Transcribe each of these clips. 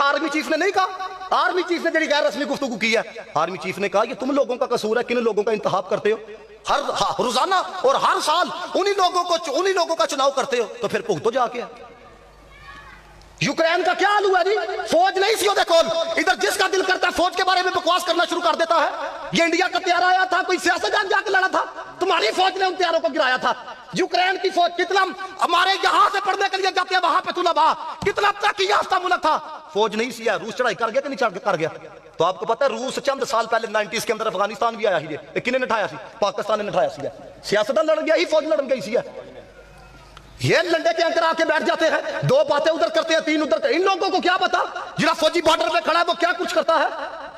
Army chief ने नहीं कहा। आर्मी चीफ ने जड़ी गैर रस्मी गुफ्तगू की है, आर्मी चीफ ने कहा ये तुम लोगों का कसूर है, किन लोगों का इंतखाब करते हो हर रोजाना और हर साल, उन्हीं लोगों का चुनाव करते हो, तो फिर भुगतो जाके। यूक्रेन का क्या हाल हुआ जी? फौज नहीं सी देखो, इधर जिसका दिल करता है फौज के बारे में बकवास करना शुरू कर देता है। ये इंडिया का तैयार आया था, कोई सियासतदान जाके लड़ा था? तुम्हारी फौज ने उन तैयारों को गिराया था। यूक्रेन की फौज कितना हमारे यहां से पढ़ने के लिए जाते हैं, वहां पे तुलबा कितना तरक्की याफ्ता मुल्क था, फौज नहीं सी है। रूस चढ़ाई कर गया कि नहीं चढ़ कर गया? तो आपको पता है रूस चंद साल पहले 90s के अंदर अफगानिस्तान भी आया ही, किन्ने निठाया सी? पाकिस्तान ने निठाया सी। सियासतदान लड़ गया ही, फौज लड़ गई सी। ये लंडे के अंदर आके बैठ जाते हैं, दो बातें उधर करते हैं, तीन उधर। इन लोगों को क्या पता जिला फौजी बॉर्डर पे खड़ा है वो क्या कुछ करता है?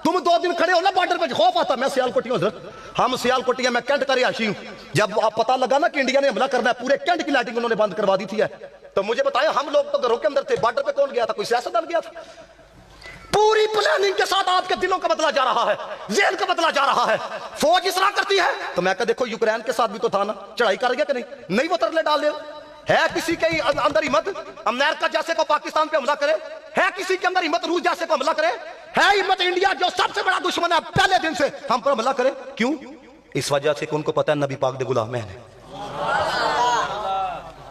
तुम 2 दिन खड़े हो ना बॉर्डर पे, खौफ आता। मैं सियालकोटी हूं, हम सियालकोटी, मैं कैंट का रिहायशी हूं। जब आप पता लगा ना कि इंडिया ने हमला करना है, पूरे कैंट की लाइटिंग उन्होंने बंद करवा दी थी। तो मुझे बताया, हम लोग तो घरों के अंदर थे, बॉर्डर पे कौन गया था? कोई सियासतदान गया था? पूरी प्लानिंग के साथ आपके दिलों का बदला जा रहा है, जेल का बदला जा रहा है। फौज इस तरह करती है। तो मैं कहा देखो यूक्रेन के साथ भी तो था ना, चढ़ाई कर गया कि नहीं वो तरले डाल दे। है किसी के अंदर हिम्मत अमेरिका जैसे को पाकिस्तान पे हमला करे? है किसी के अंदर हिम्मत रूस जैसे को हमला करे? है हिम्मत इंडिया जो सबसे बड़ा दुश्मन है पहले दिन से हम पर हमला करे? क्यों? इस वजह से कि उनको पता है नबी पाक दे गुलाम है।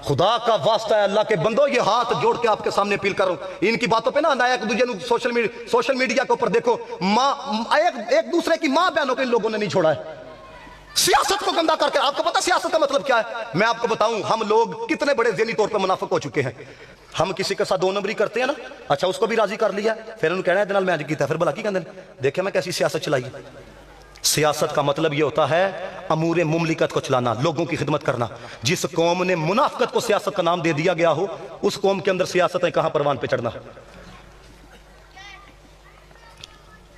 खुदा का वास्ता है, अल्लाह के बंदो, ये हाथ जोड़ के आपके सामने अपील करूं, इनकी बातों पे ना आना। एक दूसरे सोशल मीडिया के ऊपर देखो, एक दूसरे की मां बहनों को इन लोगों ने नहीं छोड़ा है, सियासत को गंदा करके। आपको पता सियासत का मतलब क्या है? मैं आपको बताऊं, हम लोग कितने बड़े ज़हनी तौर पर मुनाफिक हो चुके हैं। हम किसी के साथ 2 नंबरी करते हैं ना, अच्छा उसको भी राजी कर लिया, फिर उन्होंने कहना है मैं किया, फिर भला की कहते हैं देखे मैं कैसी सियासत चलाई। सियासत का मतलब यह होता है अमूरे मुमलिकत को चलाना, लोगों की खिदमत करना। जिस कौम ने मुनाफिकत को सियासत का नाम दे दिया गया हो, उस कौम के अंदर सियासत है कहां परवान पे चढ़ना।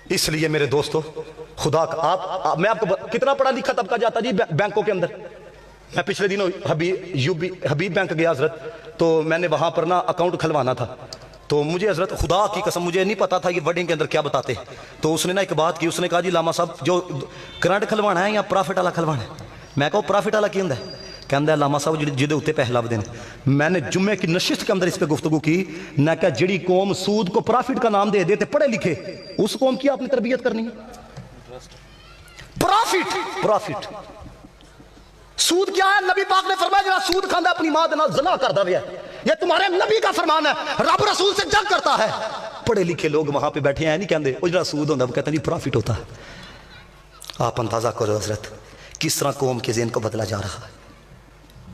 इसलिए मेरे दोस्तों, खुदा का मैं आपको कितना पढ़ा लिखा तबका जाता जी बैंकों के अंदर। मैं पिछले दिनों हबीब बैंक गया हजरत, तो मैंने वहां पर ना अकाउंट खुलवाना था। तो मुझे हजरत खुदा की कसम मुझे नहीं पता था ये वर्डिंग के अंदर क्या बताते हैं। तो उसने ना एक बात की, उसने कहा जी लामा साहब जो करंट खुलवाना है या प्रॉफिट वाला खुलवाना है? मैं कहा प्रॉफिट वाला की होंगे? कहता है लामा साहब जिदे उत्ते पैसे लभदे हैं। मैंने जुम्मे की नशिस्त के अंदर इस पर गुफ्तगू की। मैं क्या जिड़ी कौम सूद को प्रॉफिट का नाम दे देते पढ़े लिखे, उस कौम की आपने तरबियत करनी है? प्रॉफिट सूद क्या है? नबी पाक ने फरमाया जरा सूद खांदा अपनी मां दे नाल ज़ना करदा वे। ये तुम्हारे नबी का फरमान है, रब रसूल से जंग करता है। पढ़े लिखे लोग वहां पे बैठे हैं, नहीं कहते वो जरा सूद होता, वो कहते नहीं प्रॉफिट होता है। आप अंदाजा करो हजरत किस तरह कौम के ज़हन को बदला जा रहा है।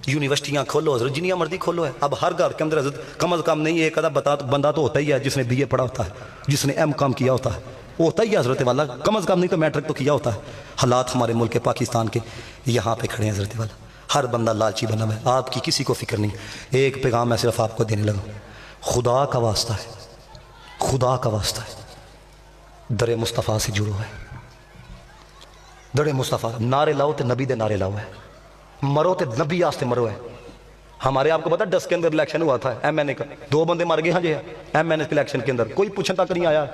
यूनिवर्सिटियां खोलो हजरत, जिनिया मर्जी खोलो है। अब हर घर के अंदर हजरत कम अज़ कम नहीं एक आधा बंदा तो होता ही है जिसने BA पढ़ा होता है, जिसने M.Com किया होता है, होता ही है हजरत वाला, कम अज़ कम नहीं तो मैट्रिक तो किया होता है। हालात हमारे मुल्क के पाकिस्तान के यहाँ पे खड़े हैं हजरत वाला, हर बंदा लालची बना हुआ है, आपकी किसी को फिक्र नहीं। एक पैगाम मैं सिर्फ आपको देने लगा, खुदा का वास्ता है, खुदा का वास्ता है, दरे मुस्तफ़ा से जुड़ो है। दरे मुस्तफ़ा नारे लाओ तो नबी दे नारे लाओ है, मरो तो नबी आस्ते मरो है। हमारे आपको पता 10 के अंदर इलेक्शन हुआ था MNA का, 2 बंदे मर गए हाँ जी MNA के इलेक्शन के अंदर, कोई पूछने तक नहीं आया।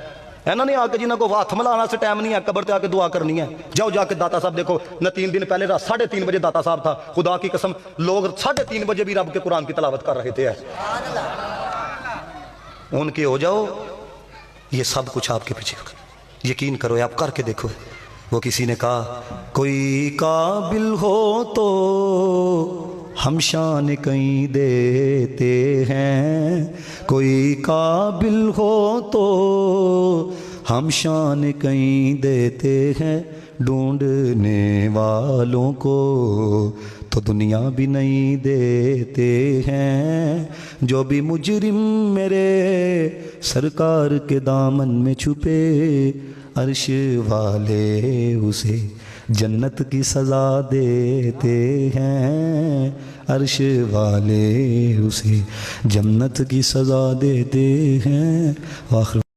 इन्होंने आके जिन्हों को हाथ मिलाना से टाइम नहीं है, कब्र पे आके दुआ करनी है। जाओ जाके दाता साहब देखो न, 3 दिन पहले रात 3:30 बजे दाता साहब था, खुदा की कसम लोग 3:30 बजे भी रब के कुरान की तलावत कर रहे थे। उनके हो जाओ, ये सब कुछ आपके पीछे, यकीन करो आप करके देखो। वो किसी ने कहा कोई काबिल हो तो हम शान कहीं देते हैं, कोई काबिल हो तो हम शान कहीं देते हैं, ढूंढने वालों को तो दुनिया भी नहीं देते हैं। जो भी मुजरिम मेरे सरकार के दामन में छुपे, अर्श वाले उसे जन्नत की सज़ा देते हैं, अर्श वाले उसे जन्नत की सज़ा देते हैं। आखिर